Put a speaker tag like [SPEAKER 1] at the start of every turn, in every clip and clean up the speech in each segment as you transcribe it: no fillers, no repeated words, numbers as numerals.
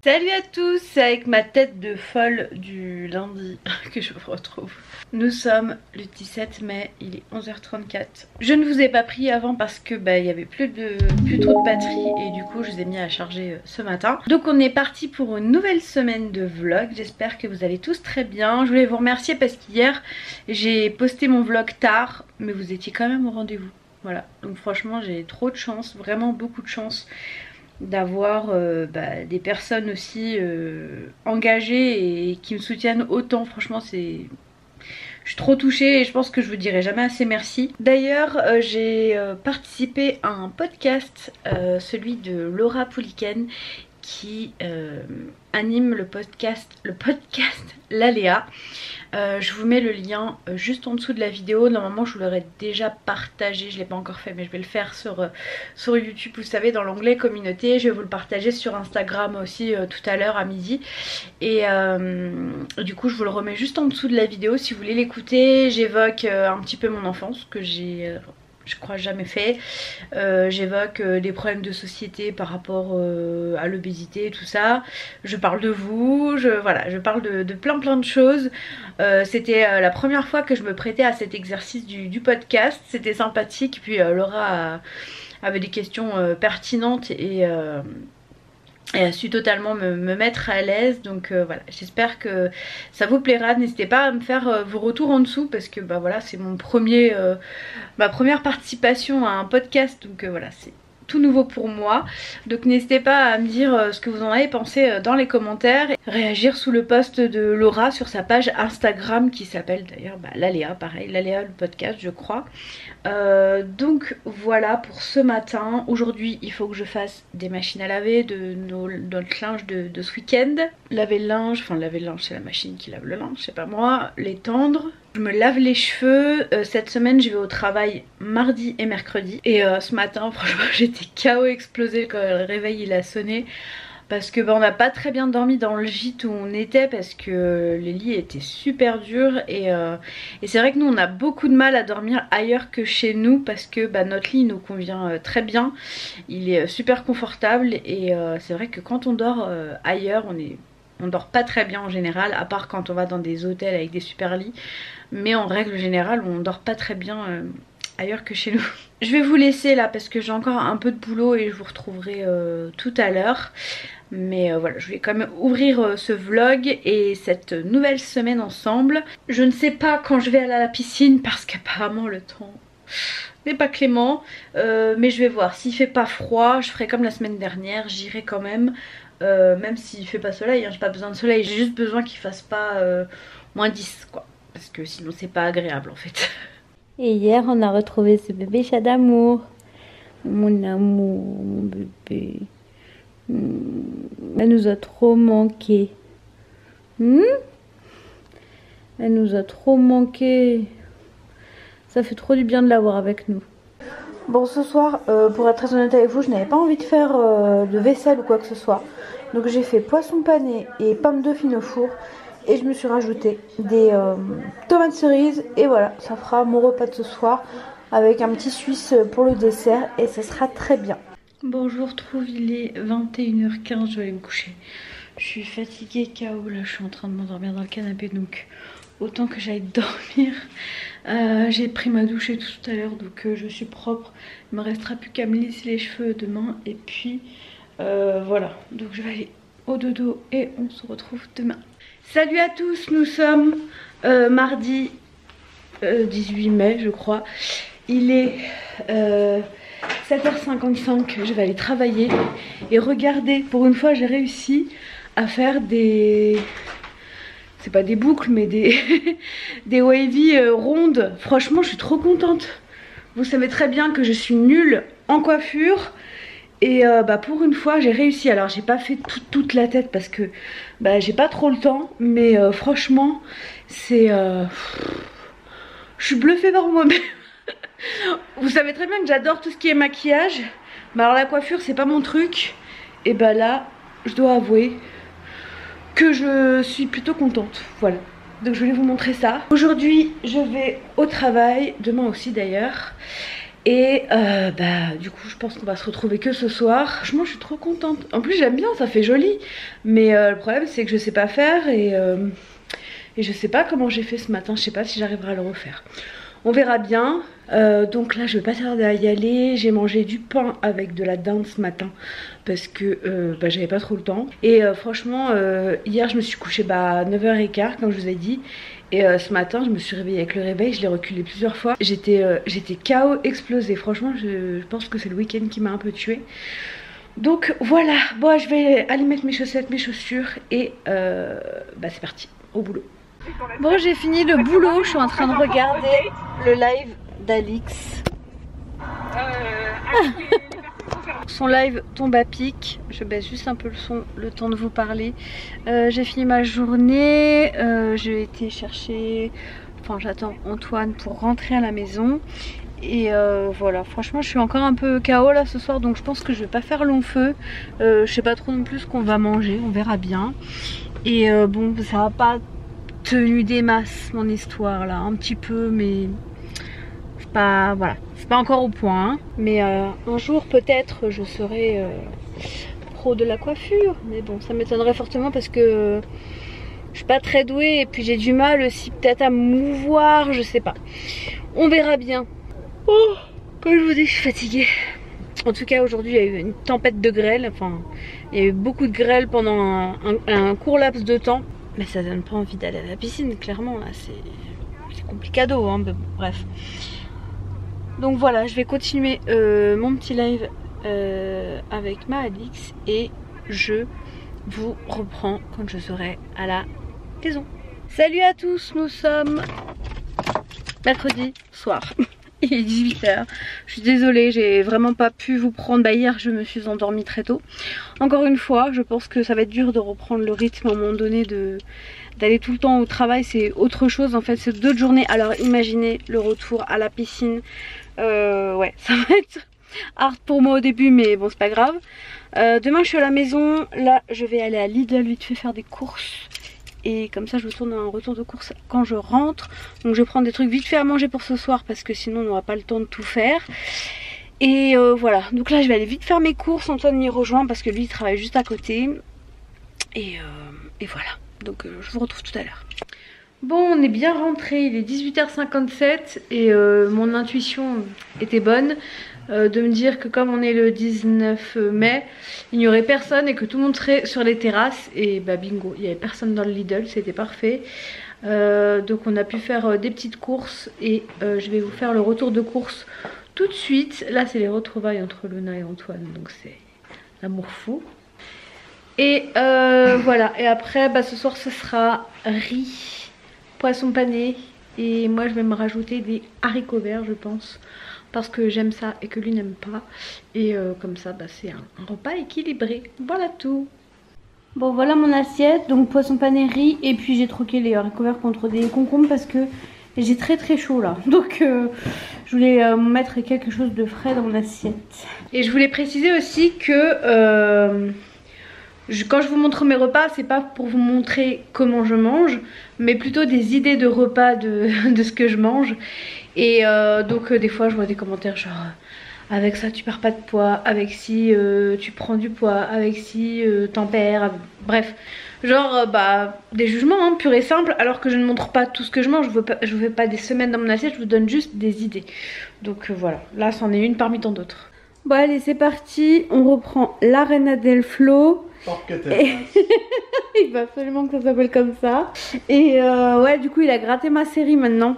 [SPEAKER 1] Salut à tous, c'est avec ma tête de folle du lundi que je vous retrouve. Nous sommes le 17 mai, il est 11h34. Je ne vous ai pas pris avant parce que il y avait plus trop de batterie et du coup je vous ai mis à charger ce matin. Donc on est parti pour une nouvelle semaine de vlog. J'espère que vous allez tous très bien. Je voulais vous remercier parce qu'hier j'ai posté mon vlog tard, mais vous étiez quand même au rendez-vous. Voilà, donc franchement j'ai trop de chance, vraiment beaucoup de chance d'avoir des personnes aussi engagées et qui me soutiennent autant. Franchement je suis trop touchée et je pense que je vous dirai jamais assez merci. D'ailleurs j'ai participé à un podcast, celui de Laura Pouliken, qui anime le podcast L'Aléa. Je vous mets le lien juste en dessous de la vidéo. Normalement je vous l'aurais déjà partagé, je ne l'ai pas encore fait mais je vais le faire sur YouTube, vous savez, dans l'onglet communauté. Je vais vous le partager sur Instagram aussi tout à l'heure à midi. Et du coup je vous le remets juste en dessous de la vidéo si vous voulez l'écouter. J'évoque un petit peu mon enfance que j'ai je crois jamais fait. J'évoque des problèmes de société par rapport à l'obésité et tout ça. Je parle de vous, je parle de plein de choses. C'était la première fois que je me prêtais à cet exercice du podcast. C'était sympathique. Puis Laura avait des questions pertinentes et a su totalement me mettre à l'aise. Donc voilà, j'espère que ça vous plaira. N'hésitez pas à me faire vos retours en dessous parce que voilà, c'est mon ma première participation à un podcast. Donc voilà, c'est tout nouveau pour moi. Donc n'hésitez pas à me dire ce que vous en avez pensé dans les commentaires. Et réagir sous le post de Laura sur sa page Instagram qui s'appelle d'ailleurs L'Aléa, pareil, L'Aléa le podcast je crois. Donc voilà pour ce matin. Aujourd'hui il faut que je fasse des machines à laver, notre linge de ce week-end. Laver le linge c'est la machine qui lave le linge, c'est pas moi. L'étendre. Je me lave les cheveux. Cette semaine je vais au travail mardi et mercredi. Et ce matin franchement j'étais KO explosée quand le réveil il a sonné. Parce que on n'a pas très bien dormi dans le gîte où on était parce que les lits étaient super durs et c'est vrai que nous on a beaucoup de mal à dormir ailleurs que chez nous parce que notre lit nous convient très bien, il est super confortable et c'est vrai que quand on dort ailleurs on dort pas très bien en général, à part quand on va dans des hôtels avec des super lits, mais en règle générale on dort pas très bien ailleurs que chez nous. Je vais vous laisser là parce que j'ai encore un peu de boulot et je vous retrouverai tout à l'heure. Mais voilà, je vais quand même ouvrir ce vlog et cette nouvelle semaine ensemble. Je ne sais pas quand je vais aller à la piscine parce qu'apparemment le temps n'est pas clément. Mais je vais voir, s'il fait pas froid, je ferai comme la semaine dernière, j'irai quand même. Même s'il fait pas soleil, hein, j'ai pas besoin de soleil, j'ai juste besoin qu'il fasse pas moins 10 quoi. Parce que sinon c'est pas agréable en fait. Et hier on a retrouvé ce bébé chat d'amour. Mon amour, mon bébé. Elle nous a trop manqué. Elle nous a trop manqué. Ça fait trop du bien de l'avoir avec nous. Bon, ce soir, pour être très honnête avec vous, je n'avais pas envie de faire de vaisselle ou quoi que ce soit. Donc j'ai fait poisson pané et pommes de fine au four. Et je me suis rajouté des tomates cerises. Et voilà, ça fera mon repas de ce soir avec un petit suisse pour le dessert. Et ça sera très bien. Bon, je vous retrouve, il est 21h15, je vais aller me coucher. Je suis fatiguée, KO, là je suis en train de m'endormir dans le canapé, donc autant que j'aille dormir. J'ai pris ma douche et tout à l'heure, donc je suis propre. Il me restera plus qu'à me lisser les cheveux demain, et puis voilà. Donc je vais aller au dodo et on se retrouve demain. Salut à tous, nous sommes mardi 18 mai je crois. Il est 7h55, je vais aller travailler et regardez, pour une fois j'ai réussi à faire des... c'est pas des boucles mais des des wavy rondes. Franchement je suis trop contente. Vous savez très bien que je suis nulle en coiffure et pour une fois j'ai réussi. Alors j'ai pas fait toute la tête parce que j'ai pas trop le temps, mais franchement c'est... je suis bluffée par moi-même. Vous savez très bien que j'adore tout ce qui est maquillage, mais alors la coiffure c'est pas mon truc. Et là je dois avouer que je suis plutôt contente. Voilà, donc je voulais vous montrer ça. Aujourd'hui je vais au travail, demain aussi d'ailleurs. Et du coup je pense qu'on va se retrouver que ce soir. Franchement je suis trop contente. En plus j'aime bien, ça fait joli. Mais le problème c'est que je sais pas faire et je sais pas comment j'ai fait ce matin. Je sais pas si j'arriverai à le refaire. On verra bien. Donc là je vais pas tarder à y aller. J'ai mangé du pain avec de la dinde ce matin parce que j'avais pas trop le temps. Et franchement hier je me suis couchée à 9h15 comme je vous ai dit. Et ce matin je me suis réveillée avec le réveil, je l'ai reculé plusieurs fois. J'étais KO explosée. Franchement je pense que c'est le week-end qui m'a un peu tuée. Donc voilà, bon je vais aller mettre mes chaussettes, mes chaussures et c'est parti, au boulot. Bon j'ai fini le boulot, je suis en train de regarder le live d'Alix. Son live tombe à pic, je baisse juste un peu le son, le temps de vous parler. J'ai fini ma journée, j'ai été chercher, j'attends Antoine pour rentrer à la maison. Et voilà, franchement je suis encore un peu KO là ce soir, donc je pense que je vais pas faire long feu. Je sais pas trop non plus ce qu'on va manger, on verra bien. Et bon ça va pas tenu des masses mon histoire là, un petit peu, mais c'est pas, voilà, c'est pas encore au point hein. Mais un jour peut-être je serai pro de la coiffure, mais bon ça m'étonnerait fortement parce que je suis pas très douée et puis j'ai du mal aussi peut-être à me mouvoir, je sais pas, on verra bien. Oh, comme je vous dis je suis fatiguée. En tout cas aujourd'hui il y a eu une tempête de grêle, il y a eu beaucoup de grêle pendant un court laps de temps. Mais ça donne pas envie d'aller à la piscine, clairement là c'est complicado hein, mais bon, bref. Donc voilà, je vais continuer mon petit live avec ma Alix et je vous reprends quand je serai à la maison. Salut à tous, nous sommes mercredi soir. Il est 18h, je suis désolée, j'ai vraiment pas pu vous prendre. Hier je me suis endormie très tôt. Encore une fois, je pense que ça va être dur de reprendre le rythme à un moment donné, d'aller tout le temps au travail, c'est autre chose en fait, c'est d'autres journées. Alors imaginez le retour à la piscine, ouais ça va être hard pour moi au début mais bon c'est pas grave. Demain je suis à la maison, là je vais aller à Lidl vite fait faire des courses. Et comme ça je vous tourne un retour de course quand je rentre. Donc je vais prendre des trucs vite fait à manger pour ce soir parce que sinon on n'aura pas le temps de tout faire. Et voilà, donc là je vais aller vite faire mes courses. Antoine m'y rejoint parce que lui il travaille juste à côté. Et voilà, donc je vous retrouve tout à l'heure. Bon on est bien rentré, il est 18h57 et mon intuition était bonne. De me dire que comme on est le 19 mai, il n'y aurait personne et que tout le monde serait sur les terrasses. Et bingo, il n'y avait personne dans le Lidl, c'était parfait. Donc on a pu faire des petites courses et je vais vous faire le retour de course tout de suite. Là c'est les retrouvailles entre Luna et Antoine, donc c'est l'amour fou. Et voilà, et après ce soir ce sera riz, poisson pané et moi je vais me rajouter des haricots verts je pense. Parce que j'aime ça et que lui n'aime pas. Et comme ça c'est un repas équilibré. Voilà tout. Bon voilà mon assiette. Donc poisson pané, riz. Et puis j'ai troqué les haricots verts contre des concombres parce que j'ai très chaud là. Donc je voulais mettre quelque chose de frais dans mon assiette. Et je voulais préciser aussi que quand je vous montre mes repas, c'est pas pour vous montrer comment je mange, mais plutôt des idées de repas de ce que je mange. Et donc des fois je vois des commentaires genre avec ça tu perds pas de poids, avec si tu prends du poids, avec si t'en perds, bref. Genre des jugements hein, purs et simples, alors que je ne montre pas tout ce que je mange, je vous fais pas des semaines dans mon assiette, je vous donne juste des idées. Donc voilà, là c'en est une parmi tant d'autres. Bon allez c'est parti, on reprend l'Arena del Flow. Et... il va absolument que ça s'appelle comme ça. Et ouais du coup il a gratté ma série maintenant.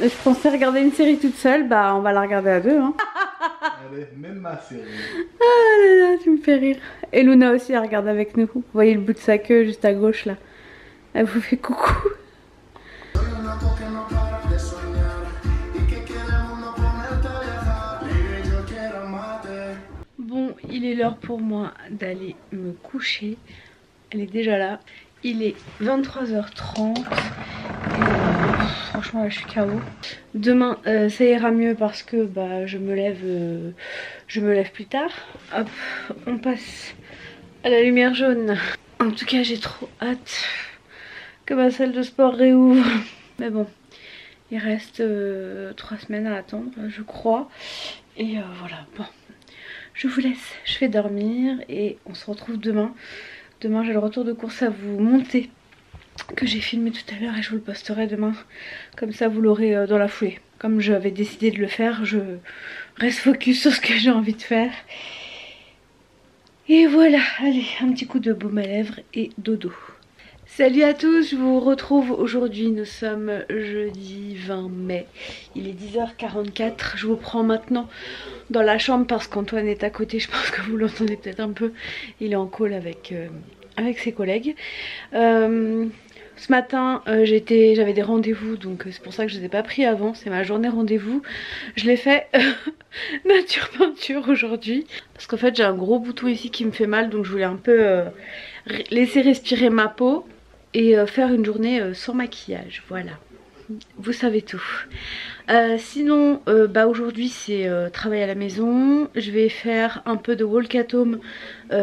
[SPEAKER 1] Je pensais regarder une série toute seule, on va la regarder à deux hein.
[SPEAKER 2] Allez, même ma série.
[SPEAKER 1] Ah là là, tu me fais rire. Et Luna aussi elle regarde avec nous. Vous voyez le bout de sa queue juste à gauche là. Elle vous fait coucou. Bon, il est l'heure pour moi d'aller me coucher. Elle est déjà là. Il est 23h30. Franchement là je suis KO. Demain ça ira mieux parce que je me lève plus tard. Hop, on passe à la lumière jaune. En tout cas j'ai trop hâte que ma salle de sport réouvre. Mais bon, il reste 3 semaines à attendre je crois. Et voilà, bon, je vous laisse, je vais dormir et on se retrouve demain. Demain j'ai le retour de course à vous monter que j'ai filmé tout à l'heure et je vous le posterai demain. Comme ça vous l'aurez dans la foulée. Comme j'avais décidé de le faire, je reste focus sur ce que j'ai envie de faire. Et voilà, allez, un petit coup de baume à lèvres et dodo. Salut à tous, je vous retrouve aujourd'hui, nous sommes jeudi 20 mai, il est 10h44, je vous prends maintenant dans la chambre parce qu'Antoine est à côté, je pense que vous l'entendez peut-être un peu, il est en call avec ses collègues. Ce matin j'avais des rendez-vous, donc c'est pour ça que je ne les ai pas pris avant, c'est ma journée rendez-vous. Je l'ai fait nature peinture aujourd'hui parce qu'en fait j'ai un gros bouton ici qui me fait mal, donc je voulais un peu laisser respirer ma peau et faire une journée sans maquillage, voilà, vous savez tout. Sinon aujourd'hui c'est travail à la maison, je vais faire un peu de walk at home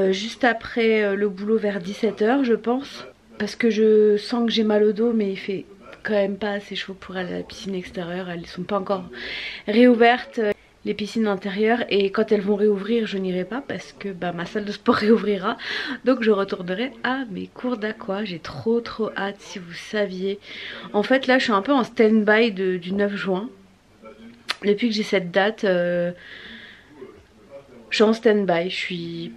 [SPEAKER 1] juste après le boulot vers 17h je pense, parce que je sens que j'ai mal au dos mais il fait quand même pas assez chaud pour aller à la piscine extérieure, elles sont pas encore réouvertes. Les piscines intérieures, et quand elles vont réouvrir je n'irai pas parce que ma salle de sport réouvrira, donc je retournerai à mes cours d'aqua. J'ai trop hâte, si vous saviez. En fait là je suis un peu en stand-by du 9 juin. Depuis que j'ai cette date je suis en stand-by,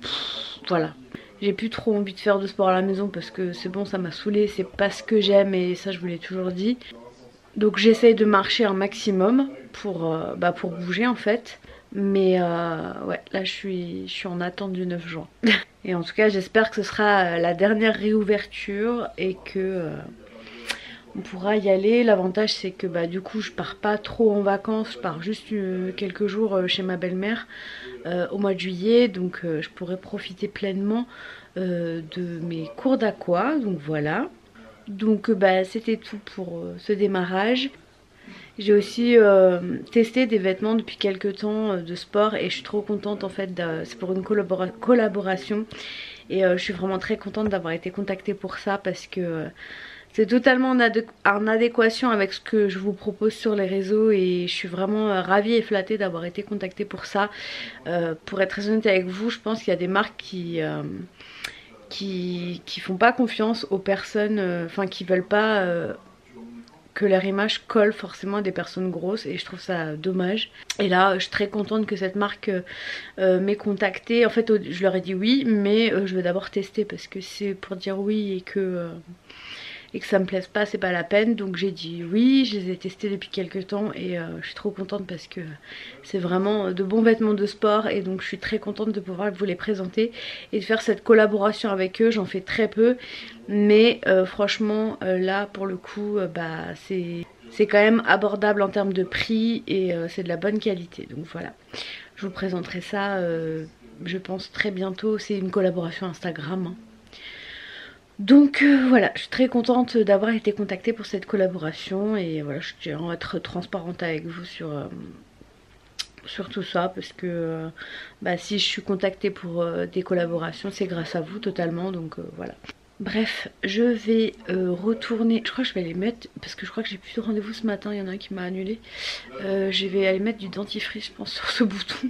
[SPEAKER 1] voilà. J'ai plus trop envie de faire de sport à la maison parce que c'est bon, ça m'a saoulée, c'est pas ce que j'aime et ça je vous l'ai toujours dit. Donc j'essaye de marcher un maximum pour bouger en fait. Mais ouais, là je suis en attente du 9 juin. Et en tout cas j'espère que ce sera la dernière réouverture et que on pourra y aller. L'avantage c'est que du coup je pars pas trop en vacances, je pars juste quelques jours chez ma belle-mère au mois de juillet. Donc je pourrai profiter pleinement de mes cours d'aqua, donc voilà. Donc c'était tout pour ce démarrage. J'ai aussi testé des vêtements depuis quelques temps de sport et je suis trop contente en fait, c'est pour une collaboration et je suis vraiment très contente d'avoir été contactée pour ça parce que c'est totalement en adéquation avec ce que je vous propose sur les réseaux et je suis vraiment ravie et flattée d'avoir été contactée pour ça. Pour être très honnête avec vous, je pense qu'il y a des marques qui font pas confiance aux personnes, qui veulent pas que leur image colle forcément à des personnes grosses et je trouve ça dommage. Et là je suis très contente que cette marque m'ait contactée. En fait je leur ai dit oui, mais je vais d'abord tester parce que c'est pour dire oui et que ça me plaise pas, c'est pas la peine. Donc j'ai dit oui, je les ai testés depuis quelques temps et je suis trop contente parce que c'est vraiment de bons vêtements de sport et donc je suis très contente de pouvoir vous les présenter et de faire cette collaboration avec eux. J'en fais très peu mais franchement là pour le coup c'est quand même abordable en termes de prix et c'est de la bonne qualité, donc voilà, je vous présenterai ça je pense très bientôt. C'est une collaboration Instagram hein. Donc voilà, je suis très contente d'avoir été contactée pour cette collaboration et voilà, je tiens à être transparente avec vous sur tout ça parce que si je suis contactée pour des collaborations c'est grâce à vous totalement, donc voilà. Bref, je vais retourner, je crois que je vais aller mettre, parce que je crois que j'ai plus de rendez-vous ce matin, il y en a un qui m'a annulé. Je vais aller mettre du dentifrice je pense sur ce bouton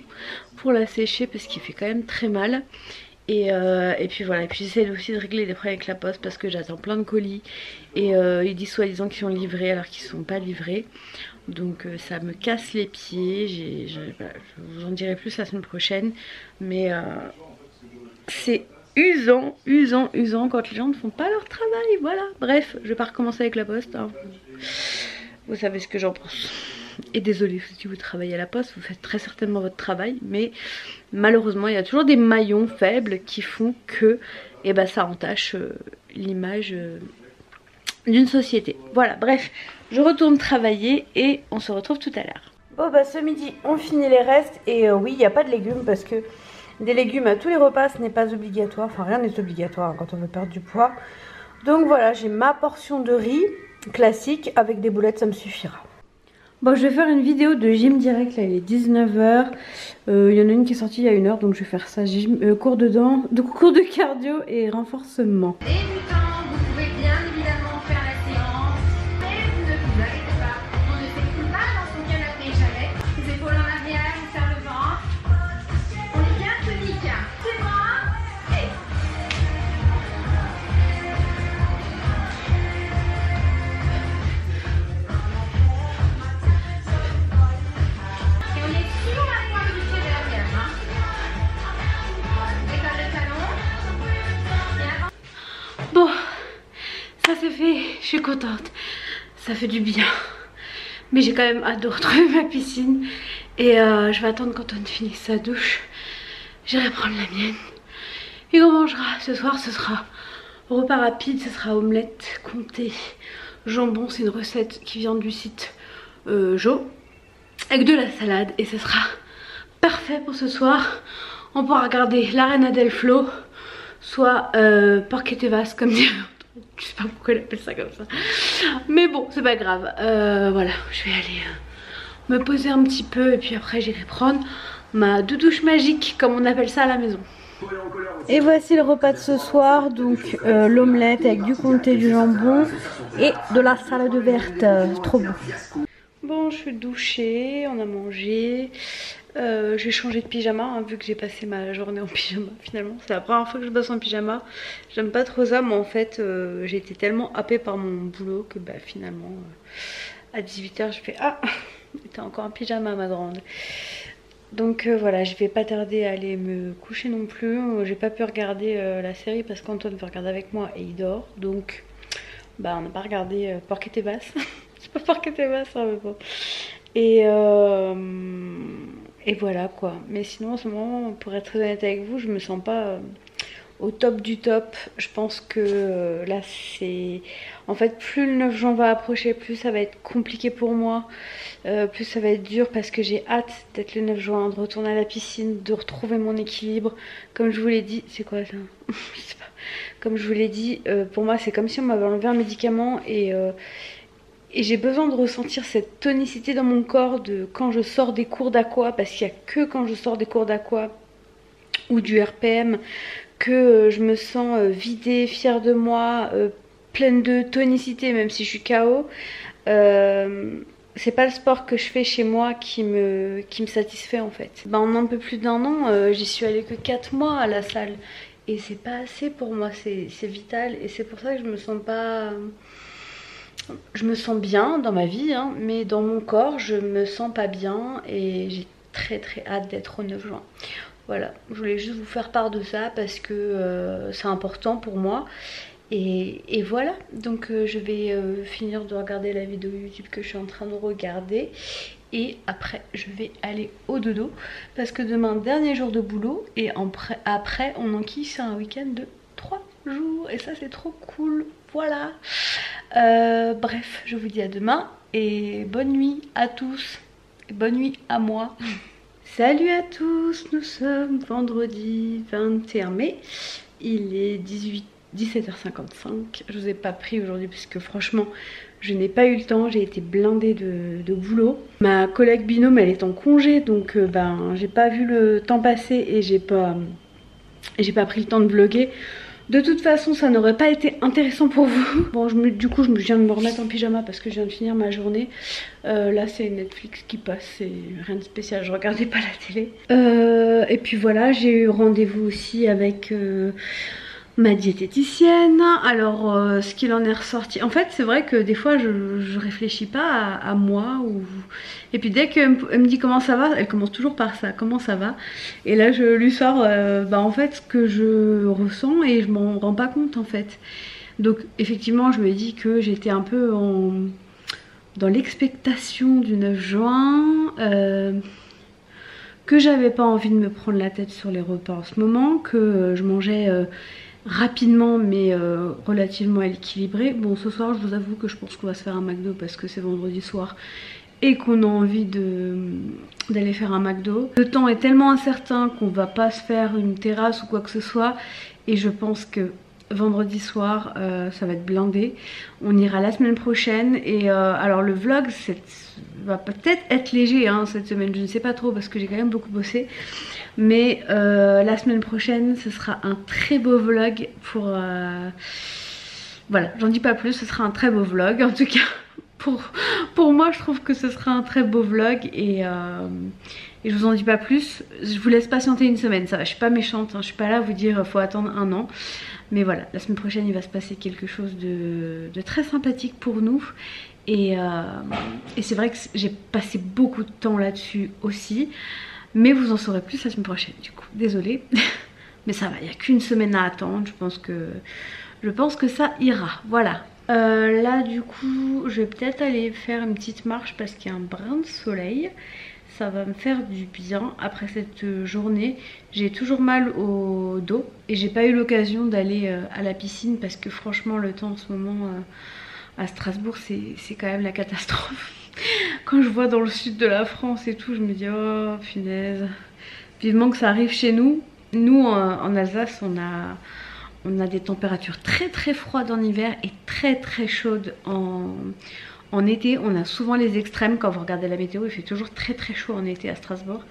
[SPEAKER 1] pour la sécher parce qu'il fait quand même très mal. Et puis voilà, et puis j'essaie aussi de régler des problèmes avec la poste parce que j'attends plein de colis et ils disent soi-disant qu'ils sont livrés alors qu'ils sont pas livrés. Donc ça me casse les pieds, voilà, je vous en dirai plus la semaine prochaine. Mais c'est usant quand les gens ne font pas leur travail, voilà. Bref, je vais pas recommencer avec la poste hein. Vous savez ce que j'en pense. Et désolé si vous travaillez à la poste, vous faites très certainement votre travail, mais malheureusement il y a toujours des maillons faibles qui font que ça entache l'image d'une société. Voilà, bref, je retourne travailler et on se retrouve tout à l'heure. Bon ce midi on finit les restes et oui il n'y a pas de légumes parce que des légumes à tous les repas ce n'est pas obligatoire, enfin rien n'est obligatoire quand on veut perdre du poids. Donc voilà, j'ai ma portion de riz classique avec des boulettes, ça me suffira. Bon, je vais faire une vidéo de gym direct, là il est 19h, il y en a une qui est sortie il y a 1 heure, donc je vais faire ça, cours de cardio et renforcement.
[SPEAKER 3] Débutant, vous pouvez bien évidemment faire la séance, mais ne vous inquiétez pas, on ne s'écoule pas dans son canapé jamais, les épaules en arrière, on serre le ventre.
[SPEAKER 1] suis contente, ça fait du bien. Mais j'ai quand même hâte de retrouver ma piscine. Et je vais attendre qu'Antoine finisse sa douche. J'irai prendre la mienne. Et on mangera. Ce soir ce sera repas rapide, ce sera omelette, comté, jambon. C'est une recette qui vient du site Jo. Avec de la salade. Et ce sera parfait pour ce soir. On pourra regarder la Reina del Flow. Soit Porquetevas comme dit. Je sais pas pourquoi elle appelle ça comme ça. Mais bon, c'est pas grave. Voilà, je vais aller me poser un petit peu. Et puis après j'irai prendre ma doudouche magique, comme on appelle ça à la maison. Et voici le repas de ce soir. Donc l'omelette avec du comté, du jambon et de la salade verte. Trop bon. Bon, je suis douchée, on a mangé. J'ai changé de pyjama hein, vu que j'ai passé ma journée en pyjama finalement. C'est la première fois que je bosse en pyjama. J'aime pas trop ça, mais en fait j'ai été tellement happée par mon boulot que bah, finalement à 18 h je fais ah, t'es encore en pyjama ma grande. Donc voilà, je vais pas tarder à aller me coucher non plus. J'ai pas pu regarder la série parce qu'Antoine veut regarder avec moi et il dort. Donc bah on n'a pas regardé Porquetevas. C'est pas Porquetevas hein, mais bon. Et voilà quoi. Mais sinon en ce moment, pour être très honnête avec vous, je me sens pas au top du top. Je pense que là c'est... En fait plus le 9 juin va approcher, plus ça va être compliqué pour moi. Plus ça va être dur parce que j'ai hâte d'être le 9 juin, de retourner à la piscine, de retrouver mon équilibre. Comme je vous l'ai dit, c'est quoi ça? Je sais pas. Comme je vous l'ai dit, pour moi c'est comme si on m'avait enlevé un médicament et j'ai besoin de ressentir cette tonicité dans mon corps de quand je sors des cours d'aqua, parce qu'il n'y a que quand je sors des cours d'aqua ou du RPM que je me sens vidée, fière de moi, pleine de tonicité même si je suis KO. C'est pas le sport que je fais chez moi qui me satisfait en fait. Ben, en un peu plus d'1 an, j'y suis allée que 4 mois à la salle. Et c'est pas assez pour moi, c'est vital. Et c'est pour ça que je me sens pas... Je me sens bien dans ma vie, hein, mais dans mon corps, je me sens pas bien et j'ai très hâte d'être au 9 juin. Voilà, je voulais juste vous faire part de ça parce que c'est important pour moi. Et voilà, donc je vais finir de regarder la vidéo YouTube que je suis en train de regarder. Et après, je vais aller au dodo parce que demain, dernier jour de boulot. Et après, on enquille sur un week-end de 3 jours. Et ça, c'est trop cool. Voilà. Bref, je vous dis à demain et bonne nuit à tous et bonne nuit à moi. Salut à tous, nous sommes vendredi 21 mai, il est 17h55, je vous ai pas pris aujourd'hui parce que franchement je n'ai pas eu le temps, j'ai été blindée de boulot. Ma collègue binôme elle est en congé donc ben j'ai pas vu le temps passer et j'ai pas pris le temps de vlogger. De toute façon ça n'aurait pas été intéressant pour vous. Bon du coup je viens de me remettre en pyjama parce que je viens de finir ma journée. Là c'est Netflix qui passe, c'est rien de spécial, je regardais pas la télé. Et puis voilà, j'ai eu rendez-vous aussi avec ma diététicienne. Alors ce qu'il en est ressorti, en fait c'est vrai que des fois je réfléchis pas à moi ou... Et puis dès qu'elle me dit comment ça va, elle commence toujours par ça, comment ça va. Et là je lui sors bah en fait ce que je ressens et je m'en rends pas compte en fait. Donc effectivement je me dis que j'étais un peu dans l'expectation du 9 juin, que j'avais pas envie de me prendre la tête sur les repas en ce moment, que je mangeais rapidement mais relativement équilibré. Bon ce soir je vous avoue que je pense qu'on va se faire un McDo parce que c'est vendredi soir et qu'on a envie d'aller faire un McDo. Le temps est tellement incertain qu'on va pas se faire une terrasse ou quoi que ce soit et je pense que vendredi soir ça va être blindé. On ira la semaine prochaine et alors le vlog va peut-être être léger hein, cette semaine, je ne sais pas trop parce que j'ai quand même beaucoup bossé. Mais la semaine prochaine ce sera un très beau vlog pour... Voilà, j'en dis pas plus, ce sera un très beau vlog en tout cas. Pour moi je trouve que ce sera un très beau vlog et je vous en dis pas plus. Je vous laisse patienter une semaine, ça va, je suis pas méchante, hein, je suis pas là à vous dire faut attendre 1 an. Mais voilà, la semaine prochaine il va se passer quelque chose de très sympathique pour nous. Et c'est vrai que j'ai passé beaucoup de temps là-dessus aussi. Mais vous en saurez plus la semaine prochaine du coup, désolée. Mais ça va, il n'y a qu'une semaine à attendre, je pense que ça ira, voilà. Là du coup je vais peut-être aller faire une petite marche parce qu'il y a un brin de soleil. Ça va me faire du bien après cette journée. J'ai toujours mal au dos et j'ai pas eu l'occasion d'aller à la piscine parce que franchement le temps en ce moment à Strasbourg c'est quand même la catastrophe. Quand je vois dans le sud de la France et tout, je me dis oh punaise, vivement que ça arrive chez nous. Nous en Alsace on a des températures très très froides en hiver et très très chaudes en été. On a souvent les extrêmes. Quand vous regardez la météo, il fait toujours très très chaud en été à Strasbourg.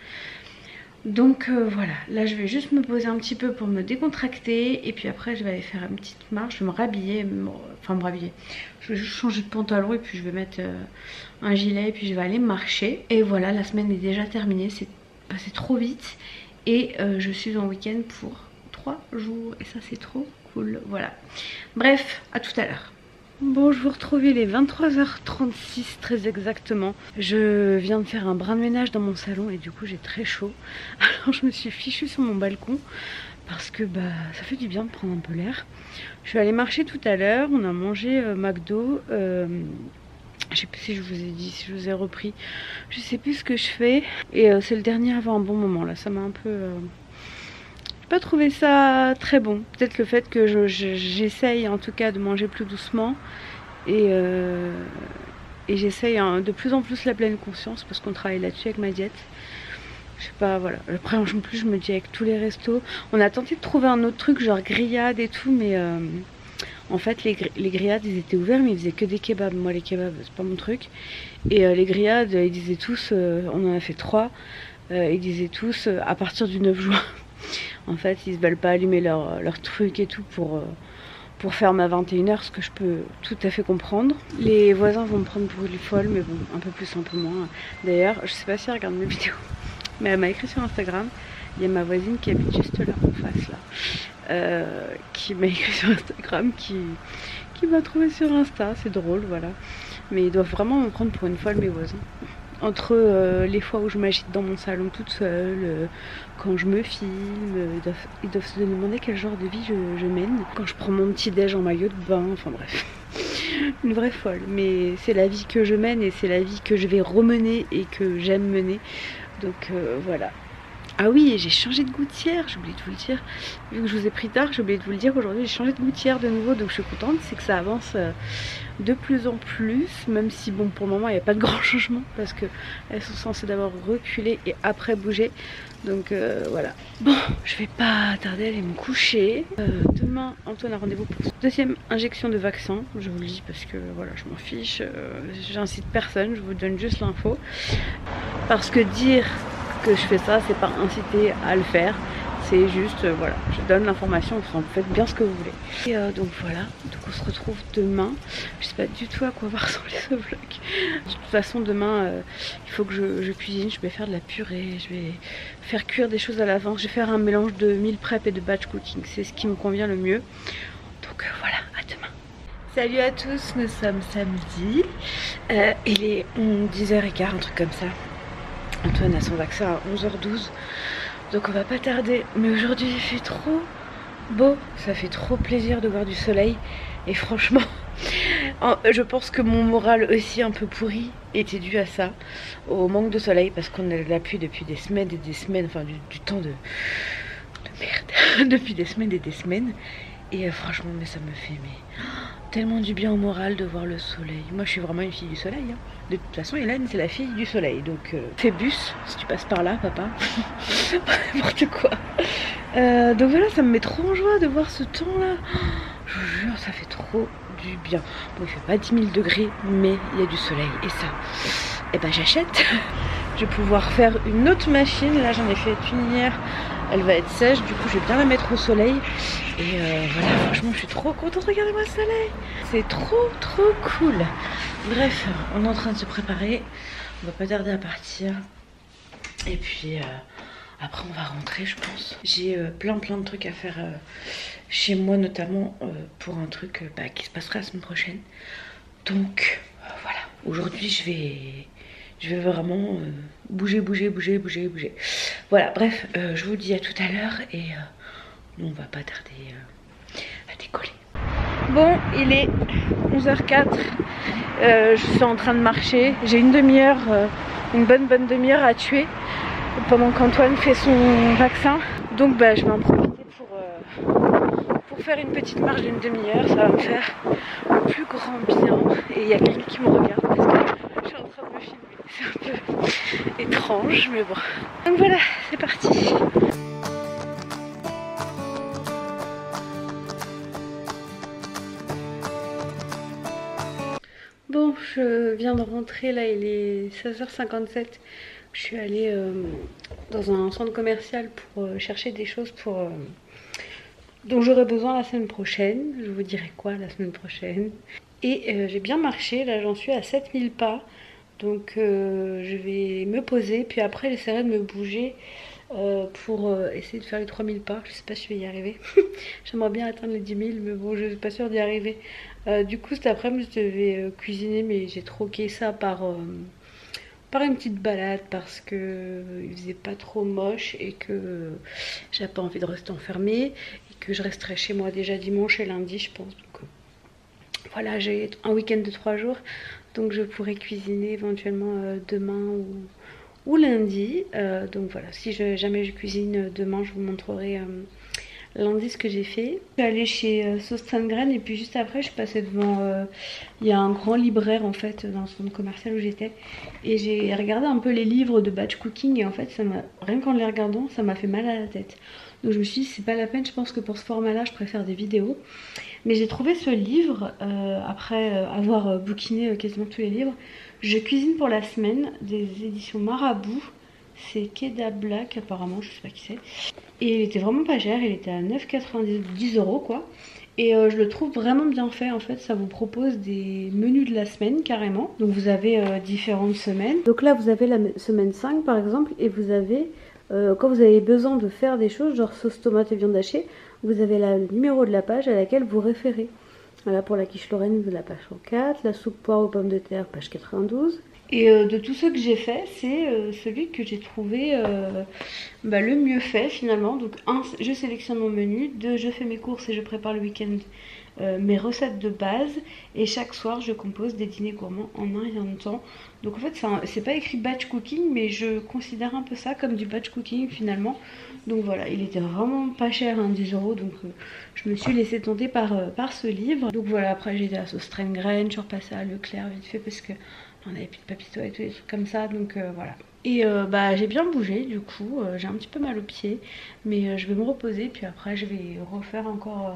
[SPEAKER 1] Donc voilà, là je vais juste me poser un petit peu pour me décontracter. Et puis après je vais aller faire une petite marche, je vais me rhabiller. Enfin me rhabiller. Je vais juste changer de pantalon et puis je vais mettre un gilet et puis je vais aller marcher. Et voilà, la semaine est déjà terminée, c'est passé trop vite. Et je suis en week-end pour 3 jours et ça c'est trop cool. Voilà, bref, à tout à l'heure. Bon, je vous retrouve, il est 23h36 très exactement. Je viens de faire un brin de ménage dans mon salon et du coup j'ai très chaud. Alors je me suis fichue sur mon balcon parce que bah ça fait du bien de prendre un peu l'air. Je suis allée marcher tout à l'heure, on a mangé McDo. Je sais plus si je vous ai dit, si je vous ai repris. Je sais plus ce que je fais. Et c'est le dernier avant un bon moment là, ça m'a un peu... pas trouvé ça très bon. Peut-être le fait que j'essaye en tout cas de manger plus doucement et j'essaye de plus en plus la pleine conscience parce qu'on travaille là-dessus avec ma diète. Je sais pas, voilà. Après en plus je me dis avec tous les restos, on a tenté de trouver un autre truc genre grillade et tout, mais en fait les grillades ils étaient ouverts mais ils faisaient que des kebabs. Moi les kebabs c'est pas mon truc. Et les grillades ils disaient tous, on en a fait 3, ils disaient tous à partir du 9 juin. En fait, ils se veulent pas allumer leur truc et tout pour faire ma 21h, ce que je peux tout à fait comprendre. Les voisins vont me prendre pour une folle, mais bon, un peu plus, un peu moins. D'ailleurs, je sais pas si elle regarde mes vidéos, mais elle m'a écrit sur Instagram. Il y a ma voisine qui habite juste là, en face, là, qui m'a écrit sur Instagram, qui m'a trouvé sur Insta. C'est drôle, voilà. Mais ils doivent vraiment me prendre pour une folle, mes voisins. Entre les fois où je m'agite dans mon salon toute seule, quand je me filme, ils doivent se demander quel genre de vie je mène. Quand je prends mon petit déj en maillot de bain, enfin bref, une vraie folle. Mais c'est la vie que je mène et c'est la vie que je vais remener et que j'aime mener. Donc voilà. Ah oui, et j'ai changé de gouttière, j'ai oublié de vous le dire. Vu que je vous ai pris tard, j'ai oublié de vous le dire. Aujourd'hui, j'ai changé de gouttière de nouveau, donc je suis contente. C'est que ça avance de plus en plus, même si bon, pour le moment, il n'y a pas de grand changement parce que elles sont censées d'abord reculer et après bouger. Donc voilà. Bon, je vais pas tarder à aller me coucher. Demain, Antoine a rendez-vous pour sa 2e injection de vaccin. Je vous le dis parce que voilà, je m'en fiche. J'incite personne, je vous donne juste l'info. Parce que dire que je fais ça, c'est pas inciter à le faire, c'est juste voilà, je donne l'information, vous faites bien ce que vous voulez. Et donc voilà, donc on se retrouve demain. Je sais pas du tout à quoi va ressembler ce vlog. De toute façon demain il faut que je cuisine, je vais faire de la purée, je vais faire cuire des choses à l'avance, je vais faire un mélange de meal prep et de batch cooking, c'est ce qui me convient le mieux. Donc voilà, à demain. Salut à tous, nous sommes samedi, il est 10h15, un truc comme ça. Antoine a son vaccin à 11h12, donc on va pas tarder. Mais aujourd'hui il fait trop beau, ça fait trop plaisir de voir du soleil. Et franchement, je pense que mon moral aussi un peu pourri était dû à ça, au manque de soleil, parce qu'on a de la pluie depuis des semaines et des semaines, enfin du temps de merde, depuis des semaines et des semaines. Et franchement, mais ça me fait tellement du bien au moral de voir le soleil. Moi je suis vraiment une fille du soleil hein. De toute façon Hélène c'est la fille du soleil. Donc Phébus, si tu passes par là papa. N'importe quoi. Donc voilà, ça me met trop en joie de voir ce temps là. Je vous jure, ça fait trop du bien. Bon, il fait pas 10 000 degrés, mais il y a du soleil. Et ça, eh ben j'achète. Je vais pouvoir faire une autre machine. Là j'en ai fait une hier. Elle va être sèche, du coup je vais bien la mettre au soleil. Et voilà, franchement je suis trop contente, regardez-moi le soleil. C'est trop cool. Bref, on est en train de se préparer. On va pas tarder à partir. Et puis après on va rentrer je pense. J'ai plein de trucs à faire chez moi, notamment pour un truc qui se passera la semaine prochaine. Donc voilà, aujourd'hui je vais vraiment bouger. Voilà, bref, je vous dis à tout à l'heure et on va pas tarder à décoller. Bon, il est 11h04. Je suis en train de marcher. J'ai une demi-heure, une bonne demi-heure à tuer pendant qu'Antoine fait son vaccin. Donc bah, je vais en profiter pour faire une petite marche d'une demi-heure. Ça va me faire le plus grand bien. Et il y a quelqu'un qui me regarde parce que je suis en train de me filmer. C'est un peu étrange, mais bon. Donc voilà, c'est parti. Bon, je viens de rentrer, là il est 16h57. Je suis allée dans un centre commercial pour chercher des choses dont j'aurai besoin la semaine prochaine. Je vous dirai quoi la semaine prochaine. Et j'ai bien marché, là j'en suis à 7000 pas. Donc je vais me poser, puis après j'essaierai de me bouger pour essayer de faire les 3000 pas. Je sais pas si je vais y arriver. J'aimerais bien atteindre les 10 000, mais bon, je suis pas sûre d'y arriver. Du coup, cet après-midi, je devais cuisiner, mais j'ai troqué ça par une petite balade parce que il faisait pas trop moche et que j'avais pas envie de rester enfermée et que je resterai chez moi déjà dimanche et lundi, je pense. Donc voilà, j'ai un week-end de 3 jours, donc je pourrais cuisiner éventuellement demain ou lundi. Donc voilà, si jamais je cuisine demain, je vous montrerai lundi ce que j'ai fait. Je suis allée chez Sauce Sandgren et puis juste après je suis passée devant il y a un grand libraire en fait dans le centre commercial où j'étais et j'ai regardé un peu les livres de batch cooking et en fait rien qu'en les regardant ça m'a fait mal à la tête. Donc je me suis dit c'est pas la peine, je pense que pour ce format là je préfère des vidéos. Mais j'ai trouvé ce livre après avoir bookiné quasiment tous les livres. Je cuisine pour la semaine des éditions Marabout. C'est Keda Black apparemment, je sais pas qui c'est. Et il était vraiment pas cher, il était à 9,90 10 € quoi. Et je le trouve vraiment bien fait en fait, ça vous propose des menus de la semaine carrément. Donc vous avez différentes semaines. Donc là vous avez la semaine 5 par exemple et vous avez, quand vous avez besoin de faire des choses genre sauce tomate et viande hachée, vous avez le numéro de la page à laquelle vous référez. Voilà pour la quiche lorraine, vous avez la page 104, la soupe poire aux pommes de terre, page 92. Et de tous ceux que j'ai fait, c'est celui que j'ai trouvé le mieux fait finalement. Donc 1, je sélectionne mon menu, 2, je fais mes courses et je prépare le week-end mes recettes de base. Et chaque soir, je compose des dîners gourmands en un rien de temps. Donc en fait, c'est pas écrit batch cooking, mais je considère un peu ça comme du batch cooking finalement. Donc voilà, il était vraiment pas cher, hein, 10 €. Donc je me suis laissée tenter par ce livre. Donc voilà, après j'ai été à Sauce Sandgren, je suis repassée à Leclerc vite fait parce que on avait plus de papito et tout, des trucs comme ça, donc voilà. Et j'ai bien bougé du coup, j'ai un petit peu mal aux pieds, mais je vais me reposer, puis après je vais refaire encore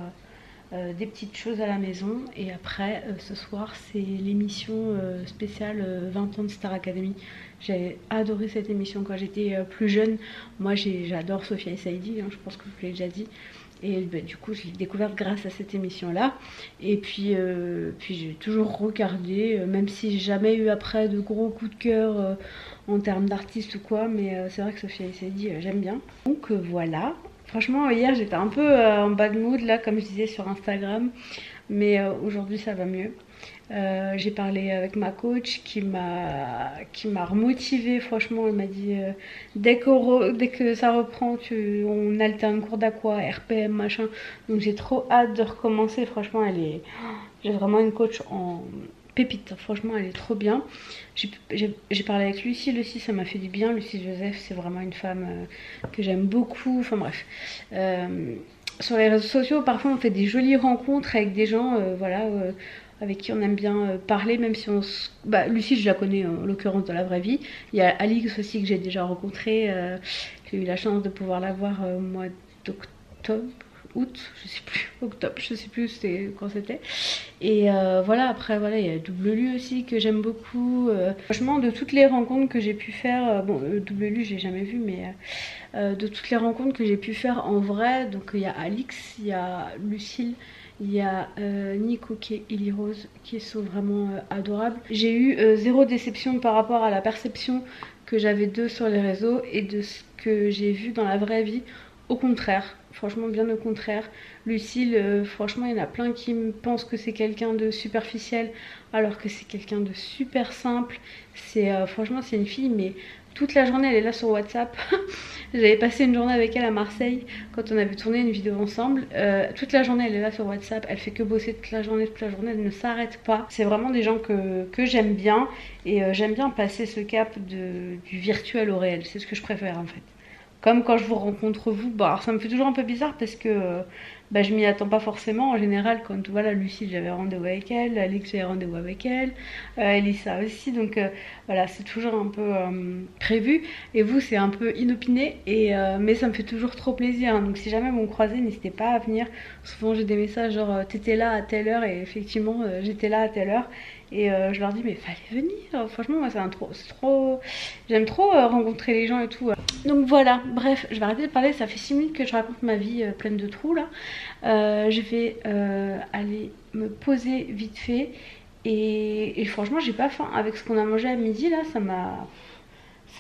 [SPEAKER 1] des petites choses à la maison. Et après, ce soir, c'est l'émission spéciale 20 ans de Star Academy. J'ai adoré cette émission quand j'étais plus jeune. Moi j'adore Sophia et Saïdi, hein, je pense que je vous l'ai déjà dit. Et du coup, je l'ai découverte grâce à cette émission-là. Et puis j'ai toujours regardé, même si j'ai jamais eu après de gros coups de cœur en termes d'artistes ou quoi. Mais c'est vrai que Sophia et Saïdi, j'aime bien. Donc voilà. Franchement, hier, j'étais un peu en bad mood, là, comme je disais sur Instagram. Mais aujourd'hui, ça va mieux. J'ai parlé avec ma coach qui m'a remotivée. Franchement, elle m'a dit dès que ça reprend, on alterne cours d'aqua, RPM, machin. Donc j'ai trop hâte de recommencer. Franchement, j'ai vraiment une coach en pépite. Franchement, elle est trop bien. J'ai parlé avec Lucie aussi, ça m'a fait du bien. Lucie Joseph, c'est vraiment une femme que j'aime beaucoup. Enfin bref. Sur les réseaux sociaux, parfois on fait des jolies rencontres avec des gens, avec qui on aime bien parler, même si Lucie, je la connais en l'occurrence dans la vraie vie. Il y a Alix aussi que j'ai déjà rencontré. J'ai eu la chance de pouvoir la voir au mois d'octobre, août, je sais plus, octobre, je sais plus quand c'était. Et voilà, après voilà, il y a WLU aussi que j'aime beaucoup. Franchement, de toutes les rencontres que j'ai pu faire, WLU j'ai jamais vu, mais de toutes les rencontres que j'ai pu faire en vrai, donc il y a Alix, il y a Lucille, il y a Nico qui est Ellie Rose, qui sont vraiment adorables. J'ai eu zéro déception par rapport à la perception que j'avais d'eux sur les réseaux et de ce que j'ai vu dans la vraie vie. Au contraire, franchement bien au contraire. Lucille, franchement il y en a plein qui me pensent que c'est quelqu'un de superficiel alors que c'est quelqu'un de super simple. Franchement c'est une fille mais toute la journée elle est là sur WhatsApp. J'avais passé une journée avec elle à Marseille quand on avait tourné une vidéo ensemble. Toute la journée elle est là sur WhatsApp, elle fait que bosser toute la journée, elle ne s'arrête pas. C'est vraiment des gens que j'aime bien et j'aime bien passer ce cap du virtuel au réel, c'est ce que je préfère en fait. Comme quand je vous rencontre vous, bah alors ça me fait toujours un peu bizarre parce que bah, je m'y attends pas forcément. En général, quand voilà, Lucie j'avais rendez-vous avec elle, Alix j'avais rendez-vous avec elle, Elissa aussi, donc voilà, c'est toujours un peu prévu. Et vous, c'est un peu inopiné, mais ça me fait toujours trop plaisir. Donc si jamais vous me croisez, n'hésitez pas à venir. Souvent j'ai des messages genre t'étais là à telle heure, et effectivement j'étais là à telle heure. Et je leur dis mais fallait venir, franchement moi c'est trop, j'aime trop rencontrer les gens et tout. Donc voilà, bref, je vais arrêter de parler, ça fait 6 minutes que je raconte ma vie pleine de trous là. Je vais aller me poser vite fait et franchement j'ai pas faim. Avec ce qu'on a mangé à midi là, ça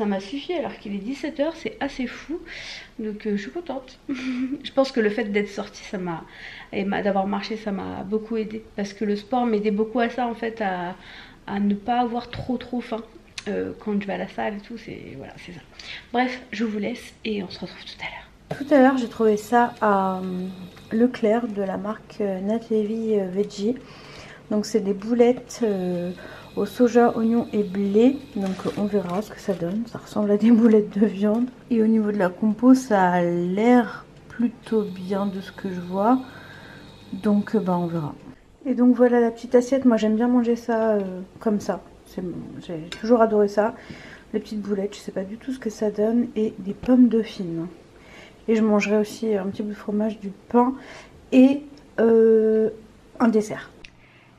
[SPEAKER 1] m'a suffi alors qu'il est 17h, c'est assez fou. Donc je suis contente. Je pense que le fait d'être sortie, d'avoir marché, ça m'a beaucoup aidé. Parce que le sport m'aidait beaucoup à ça en fait, à ne pas avoir trop faim. Quand je vais à la salle et tout, voilà, c'est ça. Bref, je vous laisse et on se retrouve tout à l'heure. Tout à l'heure, j'ai trouvé ça à Leclerc de la marque Nat Levy Veggie. Donc c'est des boulettes au soja, oignon et blé. Donc on verra ce que ça donne. Ça ressemble à des boulettes de viande. Et au niveau de la compo, ça a l'air plutôt bien de ce que je vois. Donc bah on verra. Et donc voilà la petite assiette. Moi j'aime bien manger ça comme ça. J'ai toujours adoré ça. Les petites boulettes, je sais pas du tout ce que ça donne. Et des pommes dauphines. Et je mangerai aussi un petit bout de fromage, du pain et un dessert.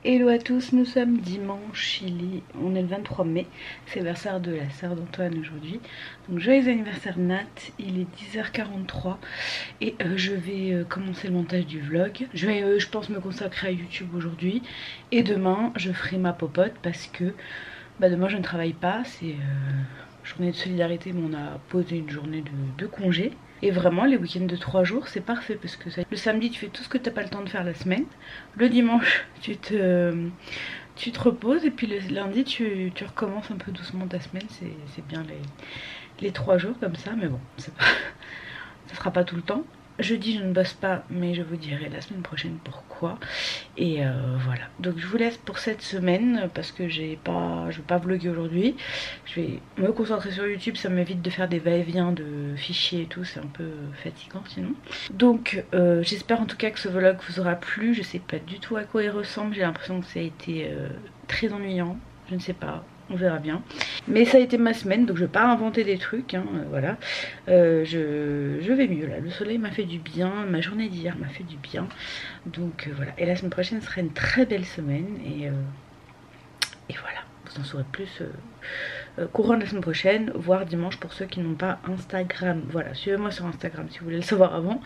[SPEAKER 1] Hello à tous, nous sommes dimanche, on est le 23 mai, c'est l'anniversaire de la sœur d'Antoine aujourd'hui. Donc joyeux anniversaire Nat, il est 10h43 et je vais commencer le montage du vlog. Je vais je pense me consacrer à YouTube aujourd'hui et demain je ferai ma popote parce que bah, demain je ne travaille pas, c'est journée de solidarité mais on a posé une journée de congé. Et vraiment les week-ends de 3 jours c'est parfait parce que le samedi tu fais tout ce que t'as pas le temps de faire la semaine. Le dimanche tu te reposes et puis le lundi tu recommences un peu doucement ta semaine. C'est bien les 3 jours comme ça, mais bon ça sera pas tout le temps. Jeudi je ne bosse pas mais je vous dirai la semaine prochaine pourquoi. Et voilà, donc je vous laisse pour cette semaine parce que je vais pas vlogger aujourd'hui. Je vais me concentrer sur YouTube, ça m'évite de faire des va-et-vient de fichiers et tout, c'est un peu fatigant sinon. Donc j'espère en tout cas que ce vlog vous aura plu. Je sais pas du tout à quoi il ressemble, j'ai l'impression que ça a été très ennuyant, je ne sais pas. On verra bien. Mais ça a été ma semaine, donc je vais pas inventer des trucs, hein, voilà. Je vais mieux là, le soleil m'a fait du bien, ma journée d'hier m'a fait du bien. Donc voilà, et la semaine prochaine sera une très belle semaine. Et voilà, vous en saurez plus courant de la semaine prochaine, voire dimanche pour ceux qui n'ont pas Instagram. Voilà, suivez-moi sur Instagram si vous voulez le savoir avant.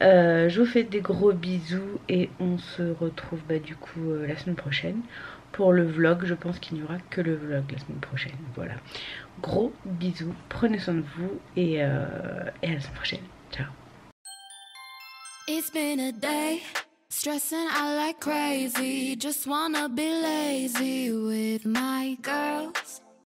[SPEAKER 1] Je vous fais des gros bisous et on se retrouve bah, du coup la semaine prochaine. Pour le vlog, je pense qu'il n'y aura que le vlog la semaine prochaine. Voilà. Gros bisous, prenez soin de vous et à la semaine prochaine. Ciao.
[SPEAKER 4] It's been a day, stressing out like crazy. Just wanna be lazy with my girls.